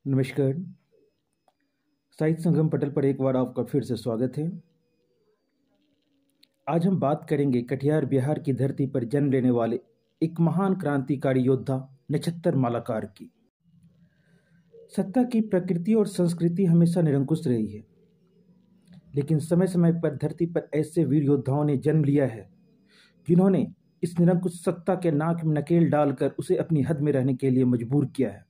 नमस्कार। साहित्य संगम पटल पर एक बार आपका फिर से स्वागत है। आज हम बात करेंगे कटिहार बिहार की धरती पर जन्म लेने वाले एक महान क्रांतिकारी योद्धा नक्षत्र मालाकार की। सत्ता की प्रकृति और संस्कृति हमेशा निरंकुश रही है, लेकिन समय समय पर धरती पर ऐसे वीर योद्धाओं ने जन्म लिया है जिन्होंने इस निरंकुश सत्ता के नाक में नकेल डालकर उसे अपनी हद में रहने के लिए मजबूर किया है।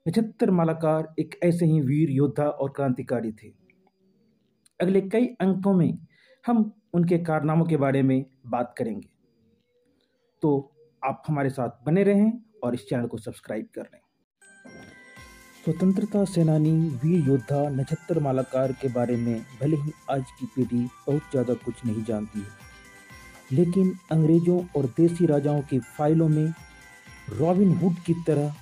नक्षत्र मालाकार एक ऐसे ही वीर योद्धा और क्रांतिकारी थे। अगले कई अंकों में हम उनके कारनामों के बारे में बात करेंगे, तो आप हमारे साथ बने रहें और इस चैनल को सब्सक्राइब कर लें। स्वतंत्रता सेनानी वीर योद्धा नक्षत्र मालाकार के बारे में भले ही आज की पीढ़ी बहुत ज़्यादा कुछ नहीं जानती है, लेकिन अंग्रेज़ों और देसी राजाओं की फाइलों में रॉबिन हुड की तरह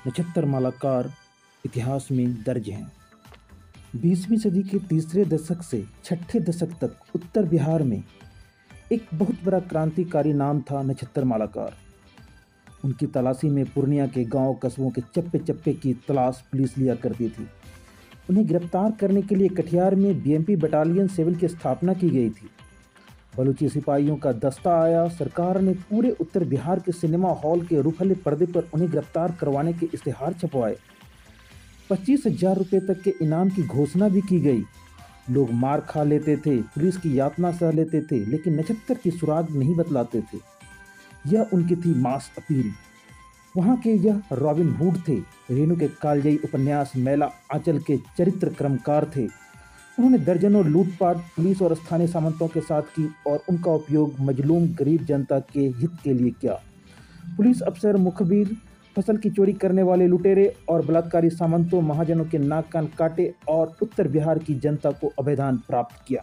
नक्षत्र मालाकार इतिहास में दर्ज हैं। 20वीं सदी के तीसरे दशक से छठे दशक तक उत्तर बिहार में एक बहुत बड़ा क्रांतिकारी नाम था नक्षत्र मालाकार। उनकी तलाशी में पूर्णिया के गांव कस्बों के चप्पे चप्पे की तलाश पुलिस लिया करती थी। उन्हें गिरफ्तार करने के लिए कटिहार में बीएमपी बटालियन 7 की स्थापना की गई थी। बलूची सिपाहियों का दस्ता आया। सरकार ने पूरे उत्तर बिहार के सिनेमा हॉल के रुखले पर्दे पर उन्हें गिरफ्तार करवाने के इश्तेहार छपवाए। 25,000 रुपये तक के इनाम की घोषणा भी की गई। लोग मार खा लेते थे, पुलिस की यातना सह लेते थे, लेकिन नक्षत्र की सुराग नहीं बतलाते थे। यह उनकी थी मास अपील। वहाँ के यह रॉबिन हुड थे। रेणु के कालजयी उपन्यास मैला आंचल के चरित्र क्रमकार थे। उन्होंने दर्जनों लूटपाट पुलिस और स्थानीय सामंतों के साथ की और उनका उपयोग मजलूम गरीब जनता के हित के लिए किया। पुलिस अफसर, मुखबिर, फसल की चोरी करने वाले लुटेरे और बलात्कारी सामंतों महाजनों के नाक कान काटे और उत्तर बिहार की जनता को अभयदान प्राप्त किया।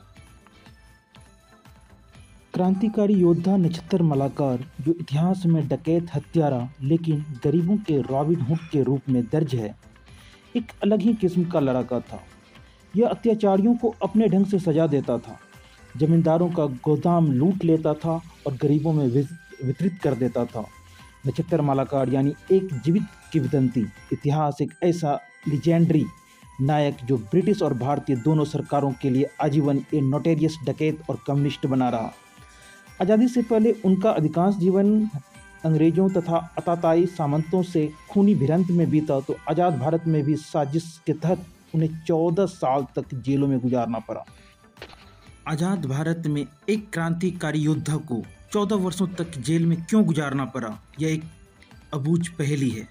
क्रांतिकारी योद्धा नक्षत्र मालाकार, जो इतिहास में डकैत, हत्यारा, लेकिन गरीबों के रॉबिन हुड के रूप में दर्ज है, एक अलग ही किस्म का लड़ाका था। यह अत्याचारियों को अपने ढंग से सजा देता था, जमींदारों का गोदाम लूट लेता था और गरीबों में वितरित कर देता था। नक्षत्र मालाकार यानी एक जीवित किंवदंती। इतिहास एक ऐसा लीजेंडरी नायक जो ब्रिटिश और भारतीय दोनों सरकारों के लिए आजीवन एक नोटेरियस डकैत और कम्युनिस्ट बना रहा। आज़ादी से पहले उनका अधिकांश जीवन अंग्रेजों तथा आताताई सामंतों से खूनी भिड़ंत में बीता, तो आज़ाद भारत में भी साजिश के तहत उन्हें 14 साल तक जेलों में गुजारना पड़ा। आज़ाद भारत में एक क्रांतिकारी योद्धा को 14 वर्षों तक जेल में क्यों गुजारना पड़ा, यह एक अबूझ पहेली है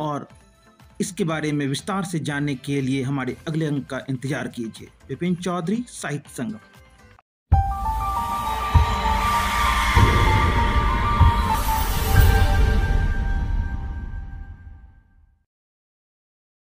और इसके बारे में विस्तार से जानने के लिए हमारे अगले अंक का इंतजार कीजिए। विपिन चौधरी, साहित्य संगम।